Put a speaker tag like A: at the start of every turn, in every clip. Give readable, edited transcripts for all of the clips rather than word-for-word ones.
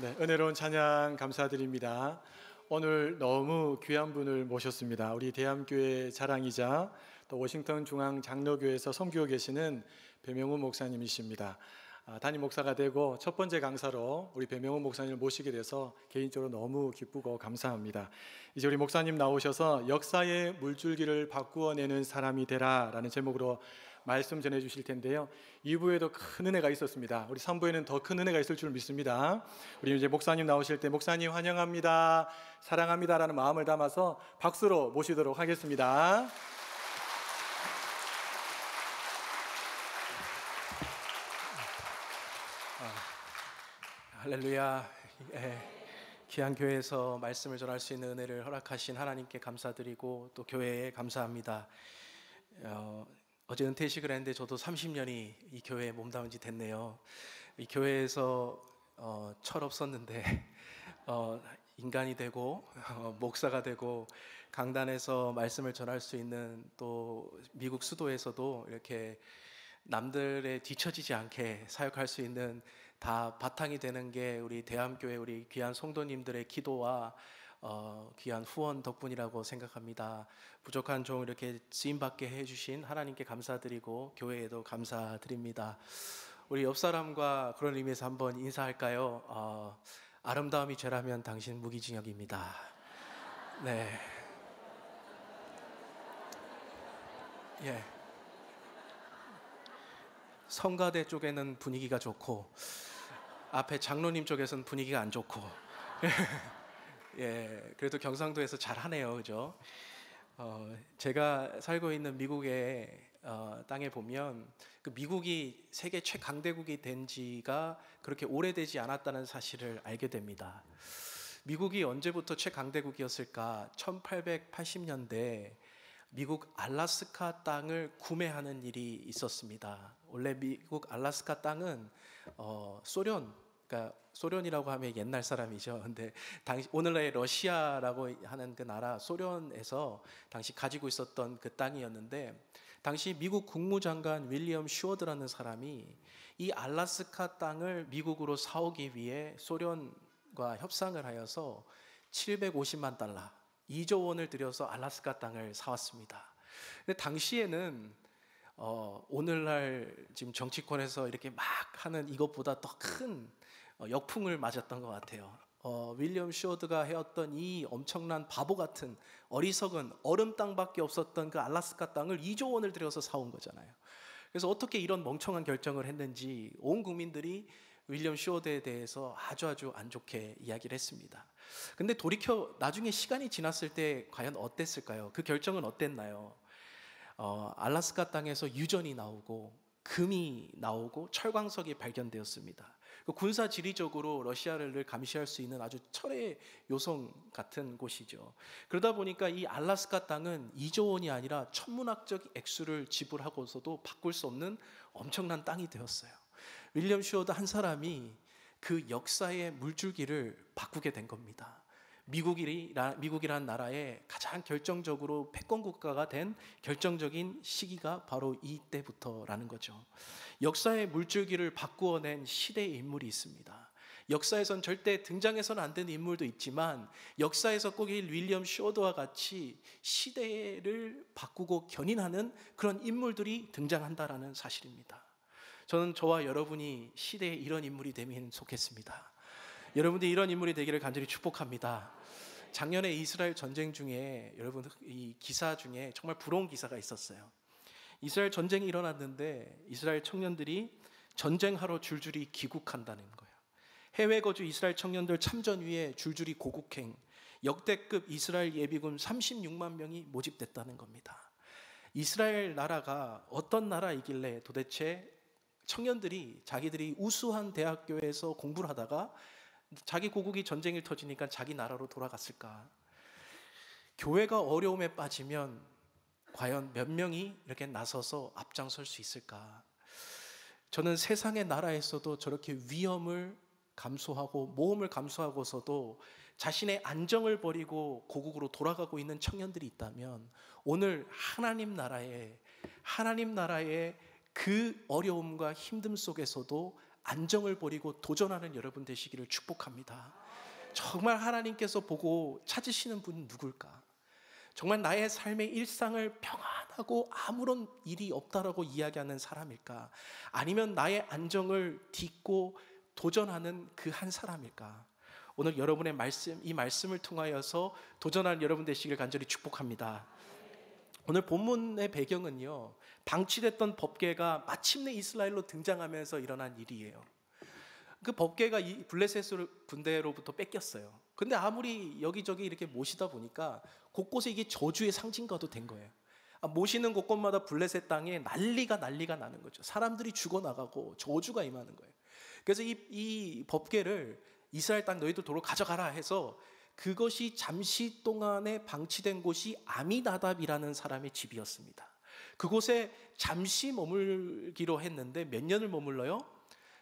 A: 네, 은혜로운 찬양 감사드립니다. 오늘 너무 귀한 분을 모셨습니다. 우리 대함교회 자랑이자 또 워싱턴 중앙 장로교회에서 섬기고 계시는 배명훈 목사님이십니다. 담임 목사가 되고 첫 번째 강사로 우리 배명훈 목사님을 모시게 돼서 개인적으로 너무 기쁘고 감사합니다. 이제 우리 목사님 나오셔서 역사의 물줄기를 바꾸어내는 사람이 되라 라는 제목으로 말씀 전해 주실 텐데요. 2부에도 큰 은혜가 있었습니다. 우리 3부에는 더 큰 은혜가 있을 줄 믿습니다. 우리 이제 목사님 나오실 때 목사님 환영합니다, 사랑합니다 라는 마음을 담아서 박수로 모시도록 하겠습니다.
B: 할렐루야. 귀한 교회에서 말씀을 전할 수 있는 은혜를 허락하신 하나님께 감사드리고 또 교회에 감사합니다. 어제 은퇴식을 했는데 저도 30년이 이 교회에 몸담은 지 됐네요. 이 교회에서 철없었는데 인간이 되고 목사가 되고 강단에서 말씀을 전할 수 있는 또 미국 수도에서도 이렇게 남들에 뒤처지지 않게 사역할 수 있는 다 바탕이 되는 게 우리 대함교회 우리 귀한 성도님들의 기도와 귀한 후원 덕분이라고 생각합니다. 부족한 종 이렇게 쓰임받게 해주신 하나님께 감사드리고 교회에도 감사드립니다. 우리 옆 사람과 그런 의미에서 한번 인사할까요? 아름다움이 죄라면 당신 무기징역입니다. 네. 예. 성가대 쪽에는 분위기가 좋고 앞에 장로님 쪽에서는 분위기가 안 좋고 예, 그래도 경상도에서 잘하네요, 그죠? 제가 살고 있는 미국의 땅에 보면 그 미국이 세계 최강대국이 된 지가 그렇게 오래되지 않았다는 사실을 알게 됩니다. 미국이 언제부터 최강대국이었을까? 1880년대 미국 알래스카 땅을 구매하는 일이 있었습니다. 원래 미국 알래스카 땅은 그러니까 소련이라고 하면 옛날 사람이죠. 근데 당시 오늘날의 러시아라고 하는 그 나라 소련에서 당시 가지고 있었던 그 땅이었는데, 당시 미국 국무장관 윌리엄 슈어드라는 사람이 이 알래스카 땅을 미국으로 사오기 위해 소련과 협상을 하여서 750만 달러 2조 원을 들여서 알래스카 땅을 사왔습니다. 근데 당시에는 오늘날 지금 정치권에서 이렇게 막 하는 이것보다 더 큰 역풍을 맞았던 것 같아요. 윌리엄 슈어드가 해왔던 이 엄청난 바보 같은 어리석은 얼음 땅밖에 없었던 그 알래스카 땅을 2조 원을 들여서 사온 거잖아요. 그래서 어떻게 이런 멍청한 결정을 했는지 온 국민들이 윌리엄 슈어드에 대해서 아주 안 좋게 이야기를 했습니다. 근데 돌이켜 나중에 시간이 지났을 때 과연 어땠을까요? 그 결정은 어땠나요? 알래스카 땅에서 유전이 나오고 금이 나오고 철광석이 발견되었습니다. 군사 지리적으로 러시아를 감시할 수 있는 아주 철의 요성 같은 곳이죠. 그러다 보니까 이 알래스카 땅은 2조 원이 아니라 천문학적 액수를 지불하고서도 바꿀 수 없는 엄청난 땅이 되었어요. 윌리엄 슈어드 한 사람이 그 역사의 물줄기를 바꾸게 된 겁니다. 미국이란 나라의 가장 결정적으로 패권 국가가 된 결정적인 시기가 바로 이때부터라는 거죠. 역사의 물줄기를 바꾸어낸 시대의 인물이 있습니다. 역사에선 절대 등장해서는 안 되는 인물도 있지만 역사에서 꼭 이 윌리엄 슈어드와 같이 시대를 바꾸고 견인하는 그런 인물들이 등장한다라는 사실입니다. 저는 저와 여러분이 시대에 이런 인물이 되면 좋겠습니다. 여러분들이 이런 인물이 되기를 간절히 축복합니다. 작년에 이스라엘 전쟁 중에 여러분 이 기사 중에 정말 부러운 기사가 있었어요. 이스라엘 전쟁이 일어났는데 이스라엘 청년들이 전쟁하러 줄줄이 귀국한다는 거예요. 해외 거주 이스라엘 청년들 참전 위에 줄줄이 고국행, 역대급 이스라엘 예비군 36만 명이 모집됐다는 겁니다. 이스라엘 나라가 어떤 나라이길래 도대체 청년들이 자기들이 우수한 대학교에서 공부를 하다가 자기 고국이 전쟁이 터지니까 자기 나라로 돌아갔을까? 교회가 어려움에 빠지면 과연 몇 명이 이렇게 나서서 앞장설 수 있을까? 저는 세상의 나라에서도 저렇게 위험을 감수하고 모험을 감수하고서도 자신의 안정을 버리고 고국으로 돌아가고 있는 청년들이 있다면 오늘 하나님 나라의 그 어려움과 힘듦 속에서도 안정을 버리고 도전하는 여러분 되시기를 축복합니다. 정말 하나님께서 보고 찾으시는 분은 누굴까? 정말 나의 삶의 일상을 평안하고 아무런 일이 없다라고 이야기하는 사람일까? 아니면 나의 안정을 딛고 도전하는 그 한 사람일까? 오늘 여러분의 말씀, 이 말씀을 통하여서 도전하는 여러분 되시길 간절히 축복합니다. 오늘 본문의 배경은요, 방치됐던 법궤가 마침내 이스라엘로 등장하면서 일어난 일이에요. 그 법궤가 이 블레셋 군대로부터 뺏겼어요. 근데 아무리 여기저기 이렇게 모시다 보니까 곳곳에 이게 저주의 상징과도 된 거예요. 모시는 곳곳마다 블레셋 땅에 난리가 나는 거죠. 사람들이 죽어나가고 저주가 임하는 거예요. 그래서 이 법궤를 이스라엘 땅 너희들 도로 가져가라 해서 그것이 잠시 동안에 방치된 곳이 아미나답이라는 사람의 집이었습니다. 그곳에 잠시 머물기로 했는데 몇 년을 머물러요?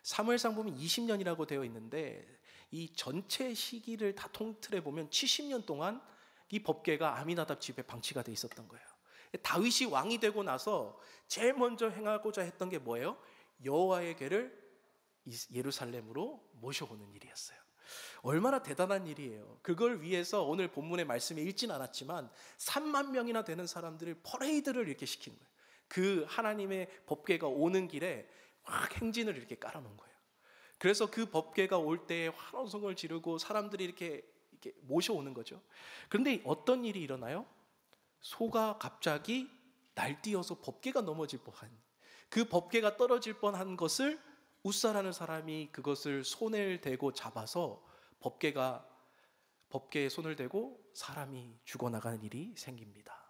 B: 사무엘상 보면 20년이라고 되어 있는데 이 전체 시기를 다 통틀어 보면 70년 동안 이 법궤가 아미나답 집에 방치가 돼 있었던 거예요. 다윗이 왕이 되고 나서 제일 먼저 행하고자 했던 게 뭐예요? 여호와의 궤를 예루살렘으로 모셔오는 일이었어요. 얼마나 대단한 일이에요. 그걸 위해서 오늘 본문의 말씀에 읽진 않았지만 3만 명이나 되는 사람들을 퍼레이드를 이렇게 시킨 거예요. 그 하나님의 법궤가 오는 길에 막 행진을 이렇게 깔아놓은 거예요. 그래서 그 법궤가 올 때에 환호성을 지르고 사람들이 이렇게 모셔오는 거죠. 그런데 어떤 일이 일어나요? 소가 갑자기 날뛰어서 법궤가 넘어질 뻔한, 그 법궤가 떨어질 뻔한 것을 우사라는 사람이 그것을 손을 대고 잡아서 법궤에 손을 대고 사람이 죽어나가는 일이 생깁니다.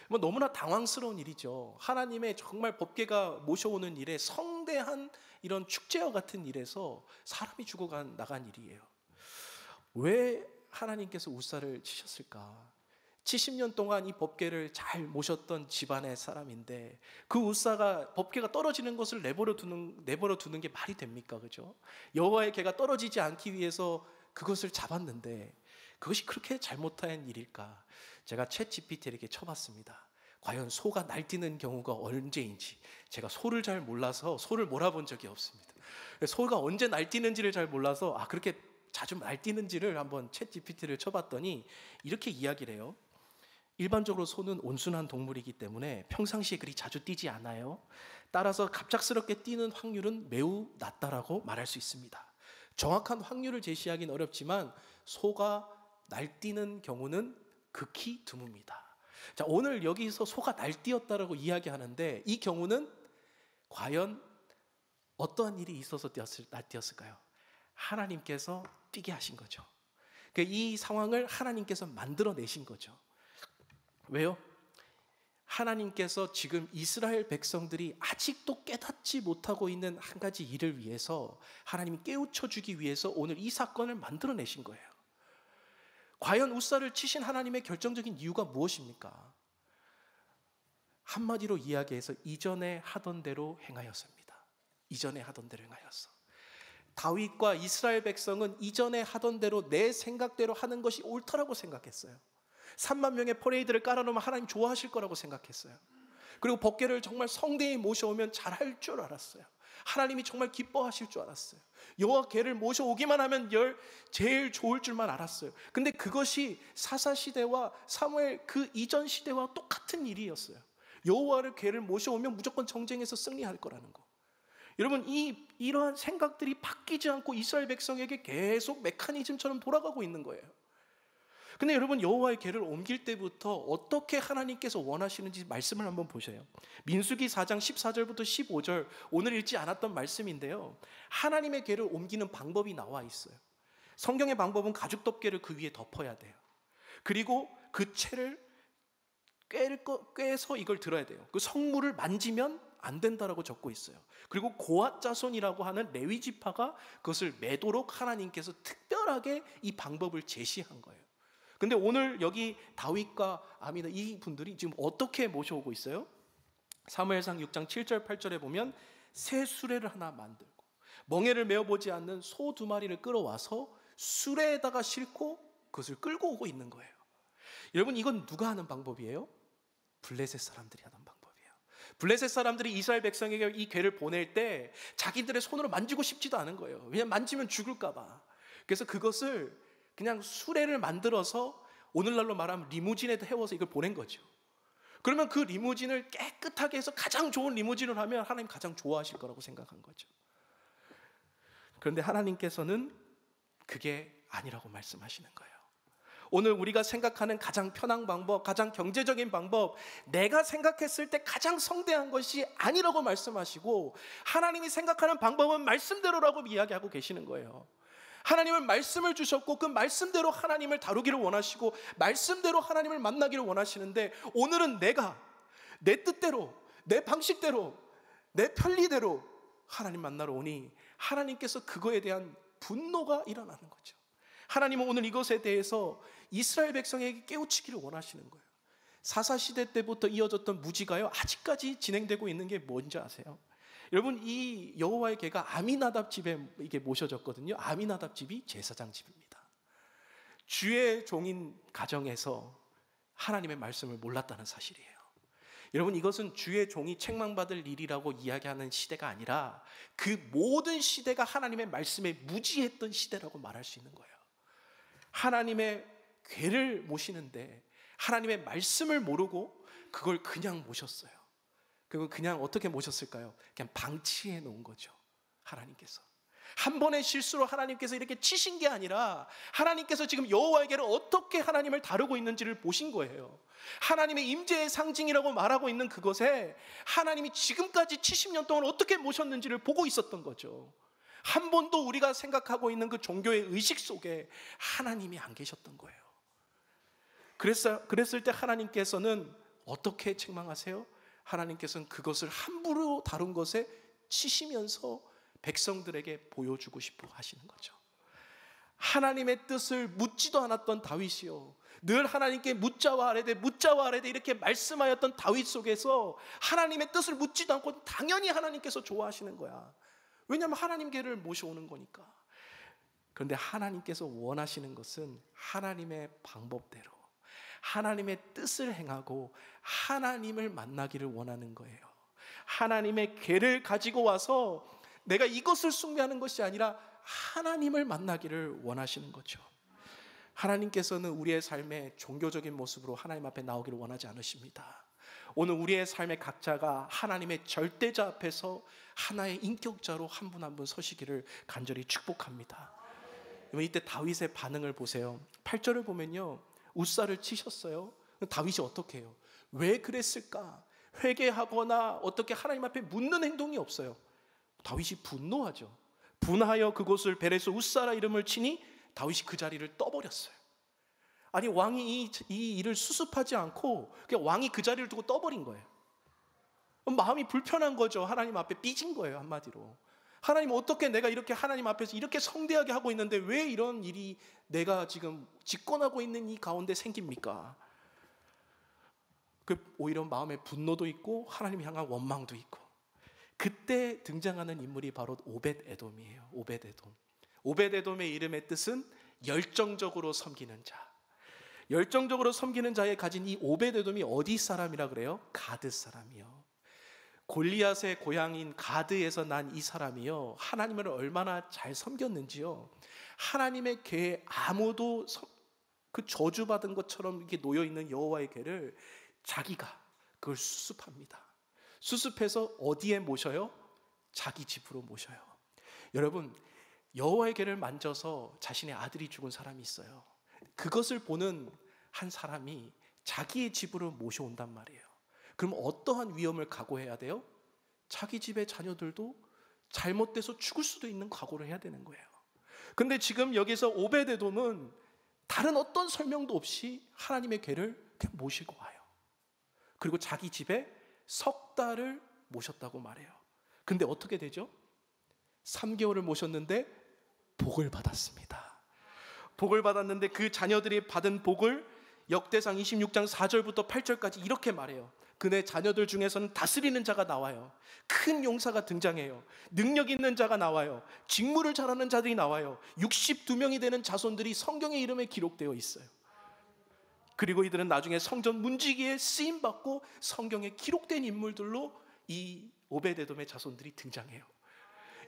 B: 뭐 너무나 당황스러운 일이죠. 하나님의 정말 법궤가 모셔오는 일에 성대한 이런 축제와 같은 일에서 사람이 나간 일이에요. 왜 하나님께서 우사를 치셨을까? 70년 동안 이 법궤를 잘 모셨던 집안의 사람인데 그 우사가 법궤가 떨어지는 것을 내버려 두는 게 말이 됩니까? 그죠? 여호와의 궤가 떨어지지 않기 위해서 그것을 잡았는데 그것이 그렇게 잘못한 일일까? 제가 챗 GPT에게 쳐봤습니다. 과연 소가 날뛰는 경우가 언제인지. 제가 소를 잘 몰라서 소를 몰아본 적이 없습니다. 소가 언제 날뛰는지를 잘 몰라서 그렇게 자주 날뛰는지를 한번 챗 GPT를 쳐봤더니 이렇게 이야기를 해요. 일반적으로 소는 온순한 동물이기 때문에 평상시에 그리 자주 뛰지 않아요. 따라서 갑작스럽게 뛰는 확률은 매우 낮다라고 말할 수 있습니다. 정확한 확률을 제시하기는 어렵지만 소가 날뛰는 경우는 극히 드뭅니다. 자, 오늘 여기서 소가 날뛰었다라고 이야기하는데 이 경우는 과연 어떠한 일이 있어서 날뛰었을까요? 하나님께서 뛰게 하신 거죠. 이 상황을 하나님께서 만들어내신 거죠. 왜요? 하나님께서 지금 이스라엘 백성들이 아직도 깨닫지 못하고 있는 한 가지 일을 위해서 하나님이 깨우쳐주기 위해서 오늘 이 사건을 만들어내신 거예요. 과연 우사를 치신 하나님의 결정적인 이유가 무엇입니까? 한마디로 이야기해서 이전에 하던 대로 행하였습니다. 이전에 하던 대로 행하였어. 다윗과 이스라엘 백성은 이전에 하던 대로 내 생각대로 하는 것이 옳다라고 생각했어요. 3만 명의 퍼레이드를 깔아놓으면 하나님 좋아하실 거라고 생각했어요. 그리고 법궤를 정말 성대히 모셔오면 잘할 줄 알았어요. 하나님이 정말 기뻐하실 줄 알았어요. 여호와 궤를 모셔오기만 하면 제일 좋을 줄만 알았어요. 근데 그것이 사사시대와 사무엘 그 이전 시대와 똑같은 일이었어요. 여호와를 궤를 모셔오면 무조건 정쟁에서 승리할 거라는 거. 여러분, 이러한 생각들이 바뀌지 않고 이스라엘 백성에게 계속 메커니즘처럼 돌아가고 있는 거예요. 근데 여러분, 여호와의 궤를 옮길 때부터 어떻게 하나님께서 원하시는지 말씀을 한번 보세요. 민수기 4장 14절부터 15절, 오늘 읽지 않았던 말씀인데요, 하나님의 궤를 옮기는 방법이 나와 있어요. 성경의 방법은 가죽 덮개를 그 위에 덮어야 돼요. 그리고 그 채를 꿰서 이걸 들어야 돼요. 그 성물을 만지면 안 된다라고 적고 있어요. 그리고 고앗 자손이라고 하는 레위 지파가 그것을 매도록 하나님께서 특별하게 이 방법을 제시한 거예요. 근데 오늘 여기 다윗과 아미나 이 분들이 지금 어떻게 모셔오고 있어요? 사무엘상 6장 7절 8절에 보면 새 수레를 하나 만들고 멍에를 메어보지 않는 소 2마리를 끌어와서 수레에다가 싣고 그것을 끌고 오고 있는 거예요. 여러분, 이건 누가 하는 방법이에요? 블레셋 사람들이 하는 방법이에요. 블레셋 사람들이 이스라엘 백성에게 이 궤를 보낼 때 자기들의 손으로 만지고 싶지도 않은 거예요. 왜냐하면 만지면 죽을까 봐. 그래서 그것을 그냥 수레를 만들어서 오늘날로 말하면 리무진에 태워서 이걸 보낸 거죠. 그러면 그 리무진을 깨끗하게 해서 가장 좋은 리무진을 하면 하나님 가장 좋아하실 거라고 생각한 거죠. 그런데 하나님께서는 그게 아니라고 말씀하시는 거예요. 오늘 우리가 생각하는 가장 편한 방법, 가장 경제적인 방법, 내가 생각했을 때 가장 성대한 것이 아니라고 말씀하시고, 하나님이 생각하는 방법은 말씀대로라고 이야기하고 계시는 거예요. 하나님은 말씀을 주셨고 그 말씀대로 하나님을 다루기를 원하시고 말씀대로 하나님을 만나기를 원하시는데, 오늘은 내가 내 뜻대로, 내 방식대로, 내 편리대로 하나님 만나러 오니 하나님께서 그거에 대한 분노가 일어나는 거죠. 하나님은 오늘 이것에 대해서 이스라엘 백성에게 깨우치기를 원하시는 거예요. 사사시대 때부터 이어졌던 무지가요, 아직까지 진행되고 있는 게 뭔지 아세요? 여러분, 이 여호와의 궤가 아미나답 집에 이게 모셔졌거든요. 아미나답 집이 제사장 집입니다. 주의 종인 가정에서 하나님의 말씀을 몰랐다는 사실이에요. 여러분, 이것은 주의 종이 책망받을 일이라고 이야기하는 시대가 아니라 그 모든 시대가 하나님의 말씀에 무지했던 시대라고 말할 수 있는 거예요. 하나님의 궤를 모시는데 하나님의 말씀을 모르고 그걸 그냥 모셨어요. 그리고 그냥 어떻게 모셨을까요? 그냥 방치해 놓은 거죠. 하나님께서 한 번의 실수로 하나님께서 이렇게 치신 게 아니라 하나님께서 지금 여호와에게를 어떻게 하나님을 다루고 있는지를 보신 거예요. 하나님의 임재의 상징이라고 말하고 있는 그것에 하나님이 지금까지 70년 동안 어떻게 모셨는지를 보고 있었던 거죠. 한 번도 우리가 생각하고 있는 그 종교의 의식 속에 하나님이 안 계셨던 거예요. 그랬을 때 하나님께서는 어떻게 책망하세요? 하나님께서는 그것을 함부로 다룬 것에 치시면서 백성들에게 보여주고 싶어 하시는 거죠. 하나님의 뜻을 묻지도 않았던 다윗이요, 늘 하나님께 묻자와 아뢰되 묻자와 아뢰되 이렇게 말씀하였던 다윗 속에서 하나님의 뜻을 묻지도 않고 당연히 하나님께서 좋아하시는 거야. 왜냐하면 하나님께를 모셔오는 거니까. 그런데 하나님께서 원하시는 것은 하나님의 방법대로 하나님의 뜻을 행하고 하나님을 만나기를 원하는 거예요. 하나님의 궤를 가지고 와서 내가 이것을 숭배하는 것이 아니라 하나님을 만나기를 원하시는 거죠. 하나님께서는 우리의 삶에 종교적인 모습으로 하나님 앞에 나오기를 원하지 않으십니다. 오늘 우리의 삶의 각자가 하나님의 절대자 앞에서 하나의 인격자로 한 분 한 분 서시기를 간절히 축복합니다. 이때 다윗의 반응을 보세요. 8절을 보면요, 웃사를 치셨어요. 다윗이 어떻게 해요? 왜 그랬을까? 회개하거나 어떻게 하나님 앞에 묻는 행동이 없어요. 다윗이 분노하죠. 분하여 그곳을 베레스 웃사라 이름을 치니 다윗이 그 자리를 떠버렸어요. 아니, 왕이 이 일을 수습하지 않고 그냥 왕이 그 자리를 두고 떠버린 거예요. 마음이 불편한 거죠. 하나님 앞에 삐진 거예요, 한마디로. 하나님, 어떻게 내가 이렇게 하나님 앞에서 이렇게 성대하게 하고 있는데 왜 이런 일이 내가 지금 집권하고 있는 이 가운데 생깁니까? 오히려 마음에 분노도 있고 하나님 향한 원망도 있고, 그때 등장하는 인물이 바로 오벳에돔이에요. 오벳에돔의 이름의 뜻은 열정적으로 섬기는 자. 열정적으로 섬기는 자에 가진 이 오벳에돔이 어디 사람이라 그래요? 가드 사람이요. 골리앗의 고향인 가드에서 난 이 사람이요, 하나님을 얼마나 잘 섬겼는지요. 하나님의 궤에 아무도 그 저주받은 것처럼 이렇게 놓여있는 여호와의 궤를 자기가 그걸 수습합니다. 수습해서 어디에 모셔요? 자기 집으로 모셔요. 여러분, 여호와의 궤를 만져서 자신의 아들이 죽은 사람이 있어요. 그것을 보는 한 사람이 자기의 집으로 모셔온단 말이에요. 그럼 어떠한 위험을 각오해야 돼요? 자기 집의 자녀들도 잘못돼서 죽을 수도 있는 각오를 해야 되는 거예요. 근데 지금 여기서 오벳에돔은 다른 어떤 설명도 없이 하나님의 궤를 그냥 모시고 와요. 그리고 자기 집에 석 달을 모셨다고 말해요. 근데 어떻게 되죠? 3개월을 모셨는데 복을 받았습니다. 복을 받았는데 그 자녀들이 받은 복을 역대상 26장 4절부터 8절까지 이렇게 말해요. 그네 자녀들 중에서는 다스리는 자가 나와요. 큰 용사가 등장해요. 능력 있는 자가 나와요. 직무를 잘하는 자들이 나와요. 62명이 되는 자손들이 성경의 이름에 기록되어 있어요. 그리고 이들은 나중에 성전 문지기에 쓰임받고 성경에 기록된 인물들로 이 오베데돔의 자손들이 등장해요.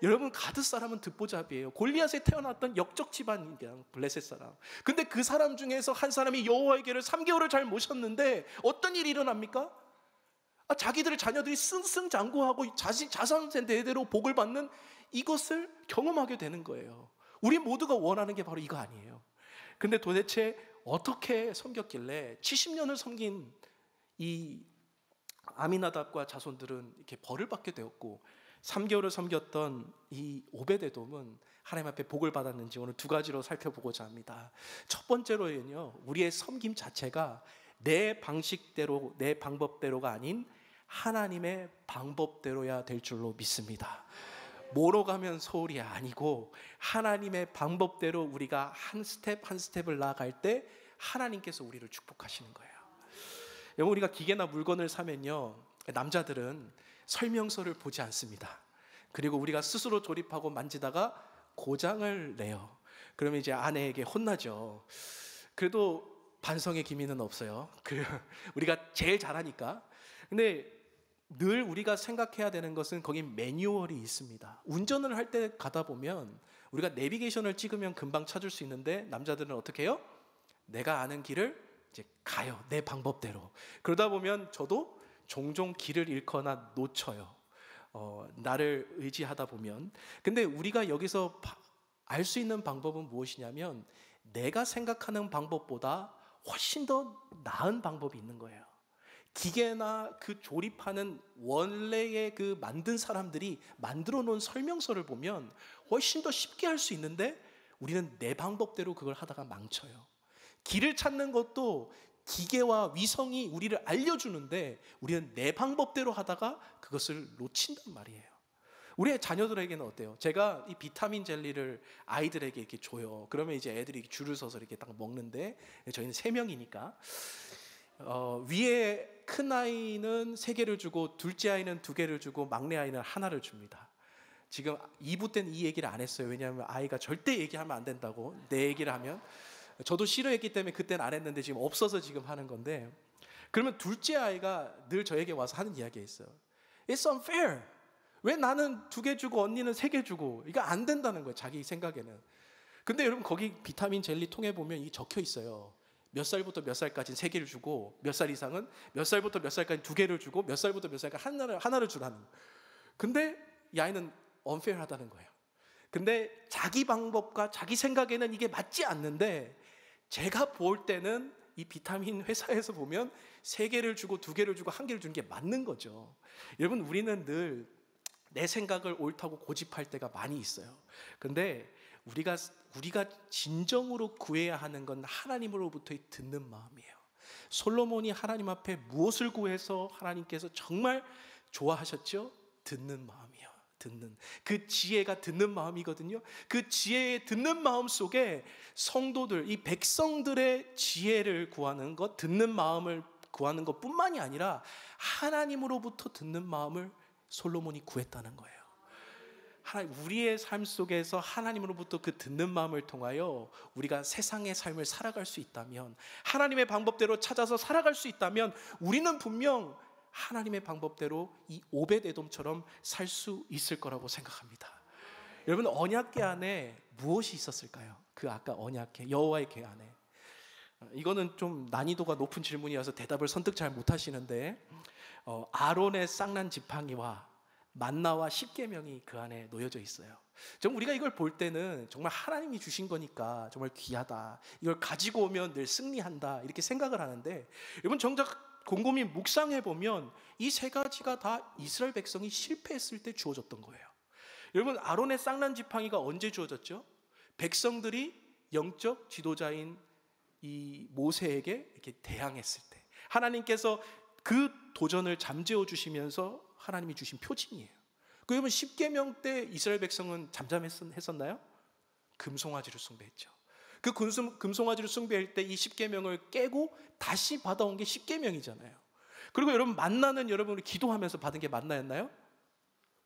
B: 여러분, 가드 사람은 듣보잡이에요. 골리앗에 태어났던 역적 집안이야, 블레셋 사람. 근데 그 사람 중에서 한 사람이 여호와의 길을 3개월을 잘 모셨는데 어떤 일이 일어납니까? 자기들의 자녀들이 승승장구하고 자손 대대로 복을 받는 이것을 경험하게 되는 거예요. 우리 모두가 원하는 게 바로 이거 아니에요. 근데 도대체 어떻게 섬겼길래 70년을 섬긴 이 아미나답과 자손들은 이렇게 벌을 받게 되었고 3개월을 섬겼던 이 오베데돔은 하나님 앞에 복을 받았는지 오늘 두 가지로 살펴보고자 합니다. 첫 번째로는요, 우리의 섬김 자체가 내 방식대로, 내 방법대로가 아닌 하나님의 방법대로야 될 줄로 믿습니다. 뭐로 가면 서울이 아니고 하나님의 방법대로 우리가 한 스텝 한 스텝을 나아갈 때 하나님께서 우리를 축복하시는 거예요. 여러분, 우리가 기계나 물건을 사면요, 남자들은 설명서를 보지 않습니다. 그리고 우리가 스스로 조립하고 만지다가 고장을 내요. 그러면 이제 아내에게 혼나죠. 그래도 반성의 기미는 없어요. 우리가 제일 잘하니까. 근데 늘 우리가 생각해야 되는 것은 거기 매뉴얼이 있습니다. 운전을 할 때 가다 보면 우리가 내비게이션을 찍으면 금방 찾을 수 있는데 남자들은 어떻게 해요? 내가 아는 길을 이제 가요. 내 방법대로. 그러다 보면 저도 종종 길을 잃거나 놓쳐요. 나를 의지하다 보면. 근데 우리가 여기서 알 수 있는 방법은 무엇이냐면 내가 생각하는 방법보다 훨씬 더 나은 방법이 있는 거예요. 기계나 그 조립하는 원래의 그 만든 사람들이 만들어 놓은 설명서를 보면 훨씬 더 쉽게 할 수 있는데 우리는 내 방법대로 그걸 하다가 망쳐요. 길을 찾는 것도 기계와 위성이 우리를 알려주는데 우리는 내 방법대로 하다가 그것을 놓친단 말이에요. 우리의 자녀들에게는 어때요? 제가 이 비타민 젤리를 아이들에게 이렇게 줘요. 그러면 이제 애들이 줄을 서서 이렇게 딱 먹는데 저희는 3명이니까 위에 큰 아이는 3개를 주고 둘째 아이는 2개를 주고 막내 아이는 하나를 줍니다. 지금 2부 때는 이 얘기를 안 했어요. 왜냐하면 아이가 절대 얘기하면 안 된다고. 내 얘기를 하면. 저도 싫어했기 때문에 그때는 안 했는데 지금 없어서 지금 하는 건데, 그러면 둘째 아이가 늘 저에게 와서 하는 이야기가 있어요. It's unfair. 왜 나는 2개 주고 언니는 3개 주고. 이거 안 된다는 거예요, 자기 생각에는. 근데 여러분, 거기 비타민 젤리 통에 보면 이 적혀 있어요. 몇 살부터 몇 살까지는 3개를 주고 몇 살 이상은 몇 살부터 몇 살까지 2개를 주고 몇 살부터 몇 살까지 하나를 주라는 거예요. 근데 이 아이는 unfair하다는 거예요. 근데 자기 방법과 자기 생각에는 이게 맞지 않는데 제가 볼 때는 이 비타민 회사에서 보면 3개를 주고 2개를 주고 1개를 주는 게 맞는 거죠. 여러분, 우리는 늘 내 생각을 옳다고 고집할 때가 많이 있어요. 근데 우리가 진정으로 구해야 하는 건 하나님으로부터 듣는 마음이에요. 솔로몬이 하나님 앞에 무엇을 구해서 하나님께서 정말 좋아하셨죠? 듣는 마음이요. 듣는 그 지혜가 듣는 마음이거든요. 그 지혜의 듣는 마음 속에 성도들, 이 백성들의 지혜를 구하는 것, 듣는 마음을 구하는 것뿐만이 아니라 하나님으로부터 듣는 마음을 솔로몬이 구했다는 거예요. 우리의 삶 속에서 하나님으로부터 그 듣는 마음을 통하여 우리가 세상의 삶을 살아갈 수 있다면, 하나님의 방법대로 찾아서 살아갈 수 있다면 우리는 분명 하나님의 방법대로 이 오벳에돔처럼 살 수 있을 거라고 생각합니다. 여러분, 언약궤 안에 무엇이 있었을까요? 그 아까 언약궤, 여호와의 궤 안에. 이거는 좀 난이도가 높은 질문이어서 대답을 선뜻 잘 못하시는데 아론의 쌍난 지팡이와 만나와 십계명이 그 안에 놓여져 있어요. 정말 우리가 이걸 볼 때는 정말 하나님이 주신 거니까 정말 귀하다, 이걸 가지고 오면 늘 승리한다, 이렇게 생각을 하는데, 여러분 정작 곰곰이 묵상해 보면 이 3가지가 다 이스라엘 백성이 실패했을 때 주어졌던 거예요. 여러분, 아론의 쌍난 지팡이가 언제 주어졌죠? 백성들이 영적 지도자인 이 모세에게 이렇게 대항했을 때, 하나님께서 그 도전을 잠재워 주시면서 하나님이 주신 표징이에요. 그러면 십계명 때 이스라엘 백성은 잠잠했었나요? 금송아지를 숭배했죠. 그 금송아지를 숭배할 때 이 십계명을 깨고 다시 받아온 게 십계명이잖아요. 그리고 여러분, 만나는 여러분이 기도하면서 받은 게 만나였나요?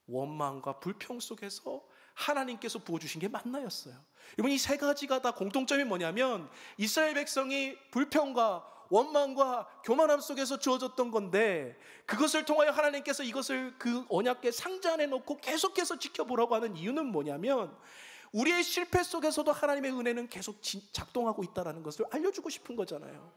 B: 원망과 불평 속에서 하나님께서 부어주신 게 만나였어요. 여러분, 이 3가지가 다 공통점이 뭐냐면 이스라엘 백성이 불평과 원망과 교만함 속에서 주어졌던 건데, 그것을 통하여 하나님께서 이것을 그 언약궤 상자 안에 넣고 계속해서 지켜보라고 하는 이유는 뭐냐면, 우리의 실패 속에서도 하나님의 은혜는 계속 작동하고 있다는 것을 알려주고 싶은 거잖아요.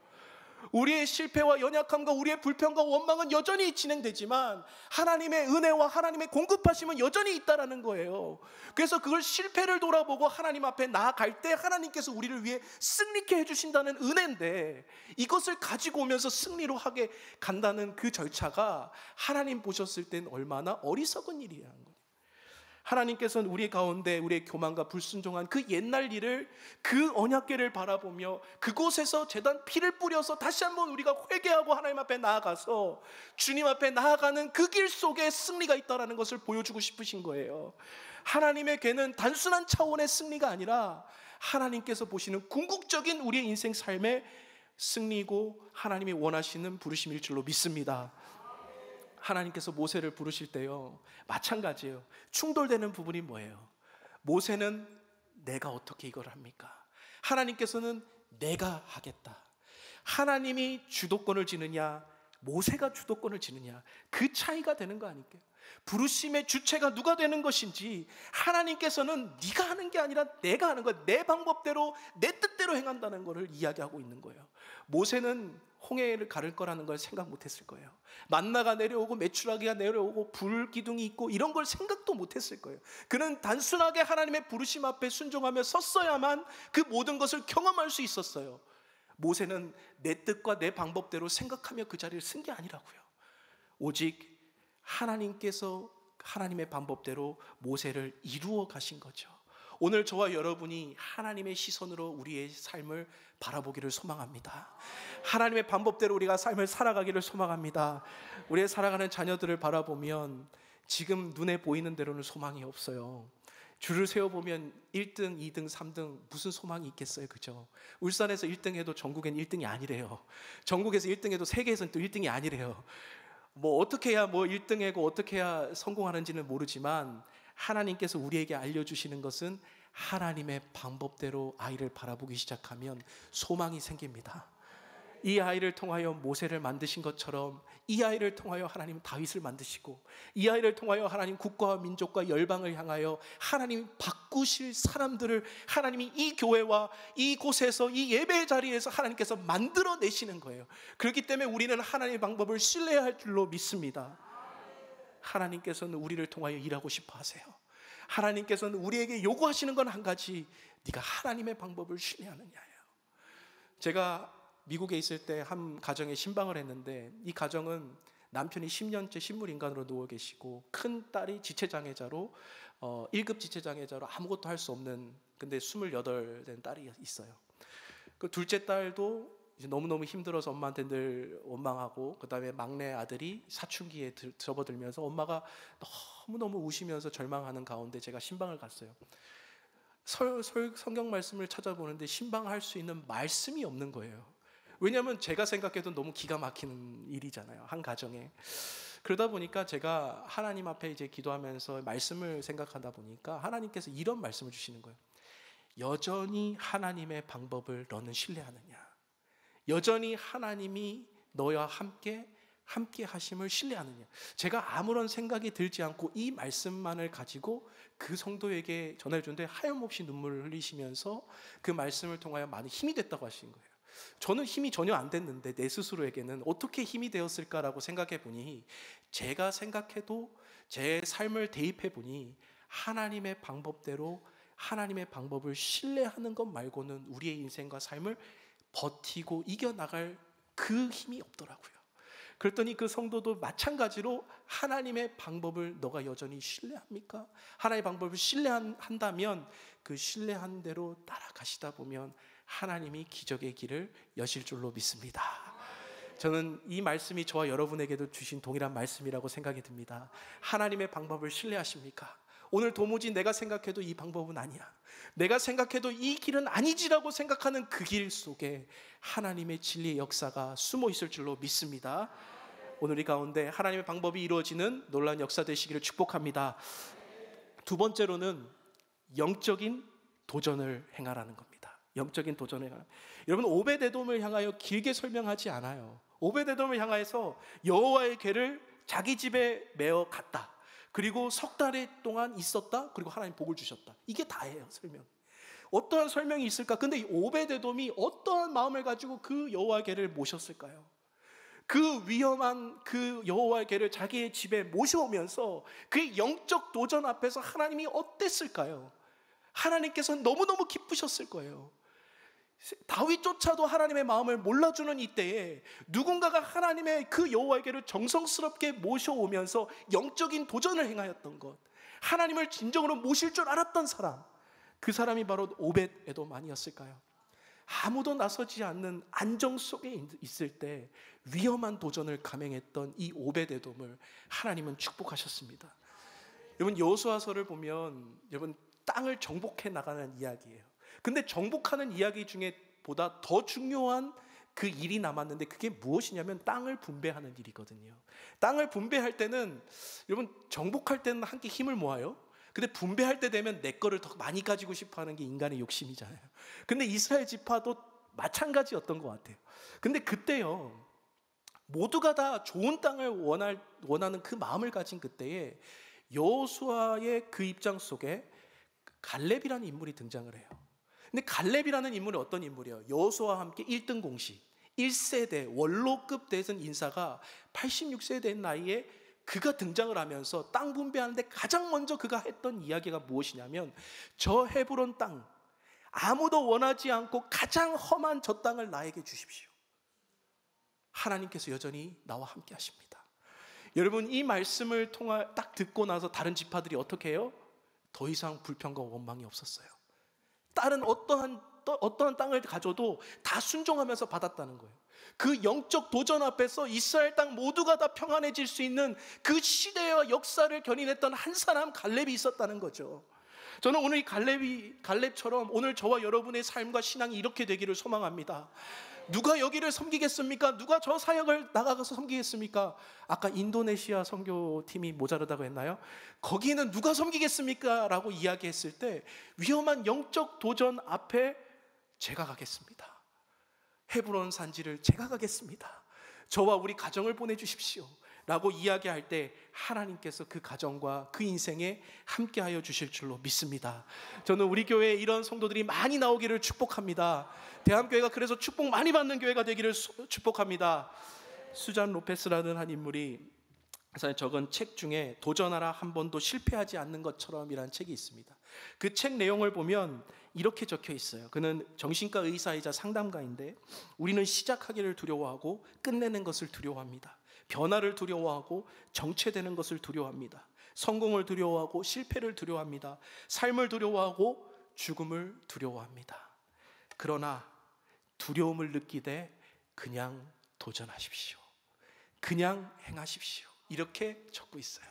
B: 우리의 실패와 연약함과 우리의 불평과 원망은 여전히 진행되지만 하나님의 은혜와 하나님의 공급하심은 여전히 있다라는 거예요. 그래서 그걸 실패를 돌아보고 하나님 앞에 나아갈 때 하나님께서 우리를 위해 승리케 해주신다는 은혜인데, 이것을 가지고 오면서 승리로 하게 간다는 그 절차가 하나님 보셨을 땐 얼마나 어리석은 일이라는 거예요. 하나님께서는 우리 가운데 우리의 교만과 불순종한 그 옛날 일을, 그 언약궤를 바라보며 그곳에서 제단 피를 뿌려서 다시 한번 우리가 회개하고 하나님 앞에 나아가서 주님 앞에 나아가는 그 길 속에 승리가 있다는 것을 보여주고 싶으신 거예요. 하나님의 궤는 단순한 차원의 승리가 아니라 하나님께서 보시는 궁극적인 우리의 인생 삶의 승리고 하나님이 원하시는 부르심일 줄로 믿습니다. 하나님께서 모세를 부르실 때요, 마찬가지예요. 충돌되는 부분이 뭐예요? 모세는 내가 어떻게 이걸 합니까? 하나님께서는 내가 하겠다. 하나님이 주도권을 지느냐, 모세가 주도권을 지느냐, 그 차이가 되는 거 아닐까요? 부르심의 주체가 누가 되는 것인지, 하나님께서는 네가 하는 게 아니라 내가 하는 거야. 내 방법대로 내 뜻대로 행한다는 것을 이야기하고 있는 거예요. 모세는 홍해를 가를 거라는 걸 생각 못했을 거예요. 만나가 내려오고 메추라기가 내려오고 불기둥이 있고 이런 걸 생각도 못했을 거예요. 그는 단순하게 하나님의 부르심 앞에 순종하며 섰어야만 그 모든 것을 경험할 수 있었어요. 모세는 내 뜻과 내 방법대로 생각하며 그 자리를 쓴 게 아니라고요. 오직 하나님께서 하나님의 방법대로 모세를 이루어 가신 거죠. 오늘 저와 여러분이 하나님의 시선으로 우리의 삶을 바라보기를 소망합니다. 하나님의 방법대로 우리가 삶을 살아가기를 소망합니다. 우리의 살아가는 자녀들을 바라보면 지금 눈에 보이는 대로는 소망이 없어요. 줄을 세워보면 1등, 2등, 3등 무슨 소망이 있겠어요, 그죠? 울산에서 1등 해도 전국엔 1등이 아니래요. 전국에서 1등 해도 세계에서는 또 1등이 아니래요. 뭐 어떻게 해야 1등이고 어떻게 해야 성공하는지는 모르지만 하나님께서 우리에게 알려주시는 것은 하나님의 방법대로 아이를 바라보기 시작하면 소망이 생깁니다. 이 아이를 통하여 모세를 만드신 것처럼 이 아이를 통하여 하나님 다윗을 만드시고, 이 아이를 통하여 하나님 국가와 민족과 열방을 향하여 하나님 바꾸실 사람들을 하나님이 이 교회와 이곳에서 이 예배 자리에서 하나님께서 만들어내시는 거예요. 그렇기 때문에 우리는 하나님의 방법을 신뢰할 줄로 믿습니다. 하나님께서는 우리를 통하여 일하고 싶어 하세요. 하나님께서는 우리에게 요구하시는 건 한 가지, 네가 하나님의 방법을 신뢰하느냐예요. 제가 미국에 있을 때 한 가정에 신방을 했는데, 이 가정은 남편이 10년째 식물인간으로 누워 계시고 큰 딸이 지체장애자로 1급 지체장애자로 아무것도 할 수 없는, 근데 28 된 딸이 있어요. 그 둘째 딸도 이제 너무너무 힘들어서 엄마한테 늘 원망하고, 그 다음에 막내 아들이 사춘기에 접어들면서 엄마가 너무너무 우시면서 절망하는 가운데 제가 신방을 갔어요. 성경 말씀을 찾아보는데 신방할 수 있는 말씀이 없는 거예요. 왜냐하면 제가 생각해도 너무 기가 막히는 일이잖아요, 한 가정에. 그러다 보니까 제가 하나님 앞에 이제 기도하면서 말씀을 생각하다 보니까 하나님께서 이런 말씀을 주시는 거예요. 여전히 하나님의 방법을 너는 신뢰하느냐? 여전히 하나님이 너와 함께 하심을 신뢰하느냐? 제가 아무런 생각이 들지 않고 이 말씀만을 가지고 그 성도에게 전해주는데 하염없이 눈물을 흘리시면서 그 말씀을 통하여 많은 힘이 됐다고 하신 거예요. 저는 힘이 전혀 안 됐는데 내 스스로에게는 어떻게 힘이 되었을까라고 생각해 보니, 제가 생각해도 제 삶을 대입해 보니 하나님의 방법대로 하나님의 방법을 신뢰하는 것 말고는 우리의 인생과 삶을 버티고 이겨나갈 그 힘이 없더라고요. 그랬더니 그 성도도 마찬가지로 하나님의 방법을 너가 여전히 신뢰합니까? 하나님의 방법을 신뢰한다면 그 신뢰한 대로 따라가시다 보면 하나님이 기적의 길을 여실 줄로 믿습니다. 저는 이 말씀이 저와 여러분에게도 주신 동일한 말씀이라고 생각이 듭니다. 하나님의 방법을 신뢰하십니까? 오늘 도무지 내가 생각해도 이 방법은 아니야, 내가 생각해도 이 길은 아니지라고 생각하는 그 길 속에 하나님의 진리의 역사가 숨어 있을 줄로 믿습니다. 오늘 이 가운데 하나님의 방법이 이루어지는 놀라운 역사 되시기를 축복합니다. 두 번째로는 영적인 도전을 행하라는 겁니다. 영적인 도전을 향하여. 여러분, 오벳에돔을 향하여 길게 설명하지 않아요. 오벳에돔을 향하여서 여호와의 궤를 자기 집에 메어 갔다. 그리고 석 달 동안 있었다. 그리고 하나님 복을 주셨다. 이게 다예요, 설명. 어떠한 설명이 있을까? 근데 이 오벳에돔이 어떠한 마음을 가지고 그 여호와의 궤를 모셨을까요? 그 위험한 그 여호와의 궤를 자기의 집에 모셔오면서 그 영적 도전 앞에서 하나님이 어땠을까요? 하나님께서 너무너무 기쁘셨을 거예요. 다윗조차도 하나님의 마음을 몰라주는 이때에 누군가가 하나님의 그 여호와의 궤를 정성스럽게 모셔오면서 영적인 도전을 행하였던 것, 하나님을 진정으로 모실 줄 알았던 사람, 그 사람이 바로 오벳에돔 아니었을까요? 아무도 나서지 않는 안정 속에 있을 때 위험한 도전을 감행했던 이 오벳에돔을 하나님은 축복하셨습니다. 여러분, 여호수아서를 보면 여러분 땅을 정복해 나가는 이야기예요. 근데 정복하는 이야기 중에 보다 더 중요한 그 일이 남았는데 그게 무엇이냐면 땅을 분배하는 일이거든요. 땅을 분배할 때는 여러분 정복할 때는 함께 힘을 모아요. 근데 분배할 때 되면 내 거를 더 많이 가지고 싶어 하는 게 인간의 욕심이잖아요. 근데 이스라엘 지파도 마찬가지였던 것 같아요. 근데 그때요, 모두가 다 좋은 땅을 원하는 그 마음을 가진 그때에 여호수아의 그 입장 속에 갈렙이라는 인물이 등장을 해요. 근데 갈렙이라는 인물은 어떤 인물이에요? 여호수아와 함께 1등 공시, 1세대 원로급 대선 인사가 86세 된 나이에 그가 등장을 하면서 땅 분배하는데 가장 먼저 그가 했던 이야기가 무엇이냐면, 저 헤브론 땅, 아무도 원하지 않고 가장 험한 저 땅을 나에게 주십시오. 하나님께서 여전히 나와 함께 하십니다. 여러분, 이 말씀을 딱 듣고 나서 다른 지파들이 어떻게 해요? 더 이상 불평과 원망이 없었어요. 다른 어떠한 땅을 가져도 다 순종하면서 받았다는 거예요. 그 영적 도전 앞에서 이스라엘 땅 모두가 다 평안해질 수 있는 그 시대와 역사를 견인했던 한 사람, 갈렙이 있었다는 거죠. 저는 오늘 이 갈렙처럼 오늘 저와 여러분의 삶과 신앙이 이렇게 되기를 소망합니다. 누가 여기를 섬기겠습니까? 누가 저 사역을 나가서 섬기겠습니까? 아까 인도네시아 선교팀이 모자르다고 했나요? 거기는 누가 섬기겠습니까? 라고 이야기했을 때 위험한 영적 도전 앞에 제가 가겠습니다. 헤브론 산지를 제가 가겠습니다. 저와 우리 가정을 보내주십시오 라고 이야기할 때 하나님께서 그 가정과 그 인생에 함께하여 주실 줄로 믿습니다. 저는 우리 교회에 이런 성도들이 많이 나오기를 축복합니다. 대한교회가 그래서 축복 많이 받는 교회가 되기를 축복합니다. 수잔 로페스라는 한 인물이 적은 책 중에 도전하라 한 번도 실패하지 않는 것처럼 이라는 책이 있습니다. 그 책 내용을 보면 이렇게 적혀 있어요. 그는 정신과 의사이자 상담가인데, 우리는 시작하기를 두려워하고 끝내는 것을 두려워합니다. 변화를 두려워하고 정체되는 것을 두려워합니다. 성공을 두려워하고 실패를 두려워합니다. 삶을 두려워하고 죽음을 두려워합니다. 그러나 두려움을 느끼되 그냥 도전하십시오. 그냥 행하십시오. 이렇게 적고 있어요.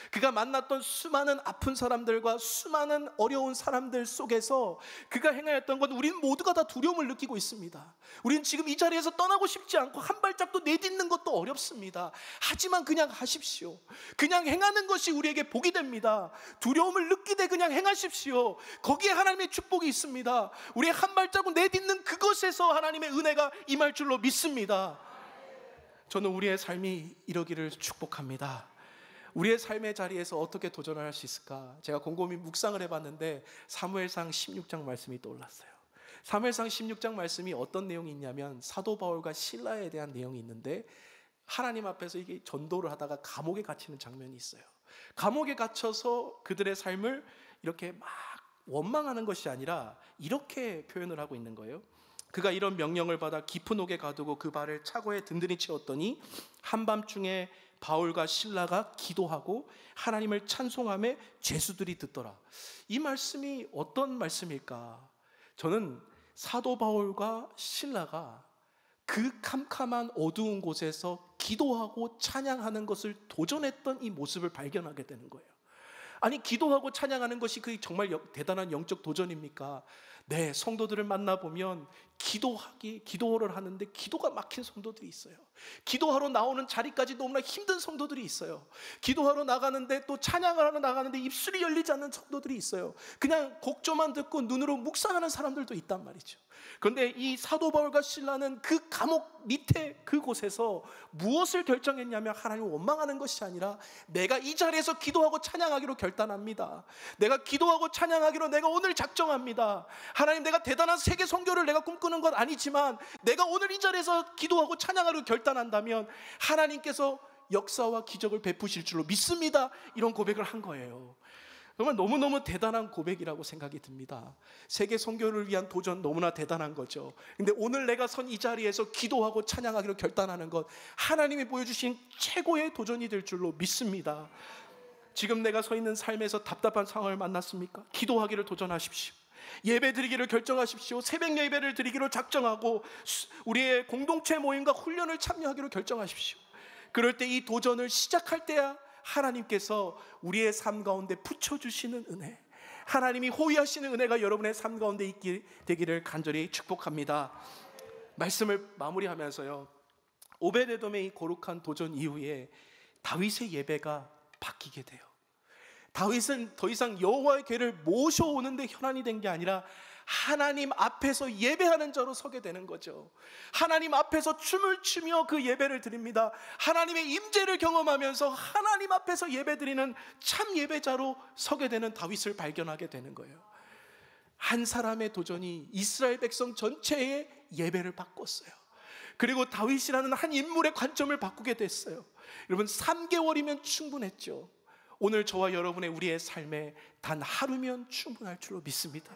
B: 그가 만났던 수많은 아픈 사람들과 수많은 어려운 사람들 속에서 그가 행하였던 건 우리는 모두가 다 두려움을 느끼고 있습니다. 우리는 지금 이 자리에서 떠나고 싶지 않고 한 발짝도 내딛는 것도 어렵습니다. 하지만 그냥 하십시오. 그냥 행하는 것이 우리에게 복이 됩니다. 두려움을 느끼되 그냥 행하십시오. 거기에 하나님의 축복이 있습니다. 우리의 한 발자국 내딛는 그것에서 하나님의 은혜가 임할 줄로 믿습니다. 저는 우리의 삶이 이러기를 축복합니다. 우리의 삶의 자리에서 어떻게 도전을 할 수 있을까? 제가 곰곰이 묵상을 해봤는데 사무엘상 16장 말씀이 떠올랐어요. 사무엘상 16장 말씀이 어떤 내용이 있냐면 사도 바울과 실라에 대한 내용이 있는데, 하나님 앞에서 이게 전도를 하다가 감옥에 갇히는 장면이 있어요. 감옥에 갇혀서 그들의 삶을 이렇게 막 원망하는 것이 아니라 이렇게 표현을 하고 있는 거예요. 그가 이런 명령을 받아 깊은 옥에 가두고 그 발을 차고에 든든히 채웠더니 한밤중에 바울과 실라가 기도하고 하나님을 찬송하며 죄수들이 듣더라. 이 말씀이 어떤 말씀일까? 저는 사도 바울과 실라가 그 캄캄한 어두운 곳에서 기도하고 찬양하는 것을 도전했던 이 모습을 발견하게 되는 거예요. 아니, 기도하고 찬양하는 것이 그 정말 대단한 영적 도전입니까? 네, 성도들을 만나보면 기도를 하는데 기도가 막힌 성도들이 있어요. 기도하러 나오는 자리까지 너무나 힘든 성도들이 있어요. 기도하러 나가는데 또 찬양을 하러 나가는데 입술이 열리지 않는 성도들이 있어요. 그냥 곡조만 듣고 눈으로 묵상하는 사람들도 있단 말이죠. 그런데 이 사도 바울과 실라는 그 감옥 밑에 그곳에서 무엇을 결정했냐면, 하나님을 원망하는 것이 아니라 내가 이 자리에서 기도하고 찬양하기로 결단합니다. 내가 기도하고 찬양하기로 내가 오늘 작정합니다. 하나님, 내가 대단한 세계 선교를 내가 꿈꾸는 건 아니지만 내가 오늘 이 자리에서 기도하고 찬양하기로 결단한다면 하나님께서 역사와 기적을 베푸실 줄로 믿습니다. 이런 고백을 한 거예요. 정말 너무너무 대단한 고백이라고 생각이 듭니다. 세계 선교를 위한 도전, 너무나 대단한 거죠. 근데 오늘 내가 선 이 자리에서 기도하고 찬양하기로 결단하는 것, 하나님이 보여주신 최고의 도전이 될 줄로 믿습니다. 지금 내가 서 있는 삶에서 답답한 상황을 만났습니까? 기도하기를 도전하십시오. 예배 드리기를 결정하십시오. 새벽 예배를 드리기로 작정하고 우리의 공동체 모임과 훈련을 참여하기로 결정하십시오. 그럴 때 이 도전을 시작할 때야 하나님께서 우리의 삶 가운데 붙여주시는 은혜, 하나님이 호위하시는 은혜가 여러분의 삶 가운데 되기를 간절히 축복합니다. 말씀을 마무리하면서요, 오베데돔의 이 거룩한 도전 이후에 다윗의 예배가 바뀌게 돼요. 다윗은 더 이상 여호와의 궤를 모셔오는데 현안이 된 게 아니라 하나님 앞에서 예배하는 자로 서게 되는 거죠. 하나님 앞에서 춤을 추며 그 예배를 드립니다. 하나님의 임재를 경험하면서 하나님 앞에서 예배드리는 참 예배자로 서게 되는 다윗을 발견하게 되는 거예요. 한 사람의 도전이 이스라엘 백성 전체의 예배를 바꿨어요. 그리고 다윗이라는 한 인물의 관점을 바꾸게 됐어요. 여러분, 3개월이면 충분했죠. 오늘 저와 여러분의 우리의 삶에 단 하루면 충분할 줄로 믿습니다.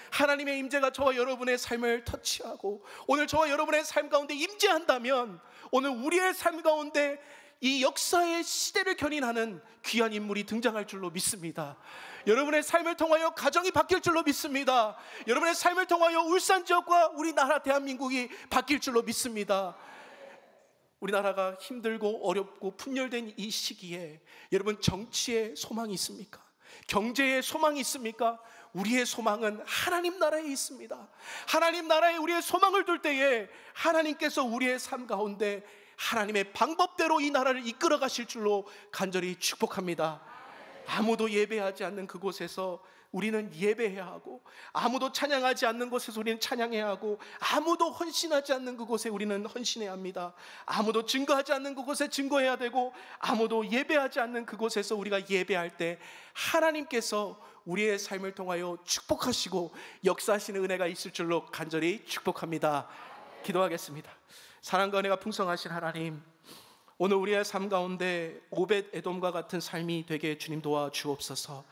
B: 하나님의 임재가 저와 여러분의 삶을 터치하고 오늘 저와 여러분의 삶 가운데 임재한다면, 오늘 우리의 삶 가운데 이 역사의 시대를 견인하는 귀한 인물이 등장할 줄로 믿습니다. 여러분의 삶을 통하여 가정이 바뀔 줄로 믿습니다. 여러분의 삶을 통하여 울산 지역과 우리나라 대한민국이 바뀔 줄로 믿습니다. 우리나라가 힘들고 어렵고 분열된 이 시기에 여러분, 정치에 소망이 있습니까? 경제에 소망이 있습니까? 우리의 소망은 하나님 나라에 있습니다. 하나님 나라에 우리의 소망을 둘 때에 하나님께서 우리의 삶 가운데 하나님의 방법대로 이 나라를 이끌어 가실 줄로 간절히 축복합니다. 아무도 예배하지 않는 그곳에서 우리는 예배해야 하고, 아무도 찬양하지 않는 곳에서 우리는 찬양해야 하고, 아무도 헌신하지 않는 그곳에 우리는 헌신해야 합니다. 아무도 증거하지 않는 그곳에 증거해야 되고, 아무도 예배하지 않는 그곳에서 우리가 예배할 때 하나님께서 우리의 삶을 통하여 축복하시고 역사하시는 은혜가 있을 줄로 간절히 축복합니다. 기도하겠습니다. 사랑과 은혜가 풍성하신 하나님, 오늘 우리의 삶 가운데 오벳 에돔과 같은 삶이 되게 주님 도와주옵소서.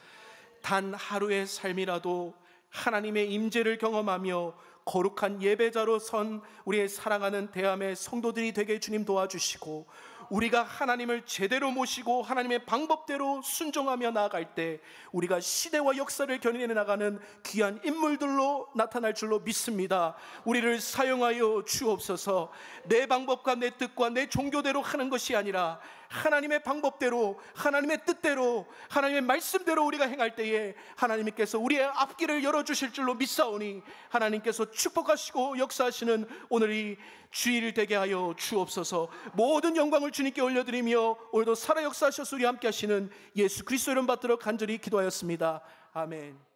B: 단 하루의 삶이라도 하나님의 임재를 경험하며 거룩한 예배자로 선 우리의 사랑하는 대함의 성도들이 되게 주님 도와주시고, 우리가 하나님을 제대로 모시고 하나님의 방법대로 순종하며 나아갈 때 우리가 시대와 역사를 견인해 나가는 귀한 인물들로 나타날 줄로 믿습니다. 우리를 사용하여 주옵소서. 내 방법과 내 뜻과 내 종교대로 하는 것이 아니라 하나님의 방법대로, 하나님의 뜻대로, 하나님의 말씀대로 우리가 행할 때에 하나님께서 우리의 앞길을 열어주실 줄로 믿사오니, 하나님께서 축복하시고 역사하시는 오늘이 주일 되게 하여 주옵소서. 모든 영광을 주님께 올려드리며 오늘도 살아 역사하셔서 우리 함께 하시는 예수 그리스도 이름 받들어 간절히 기도하였습니다. 아멘.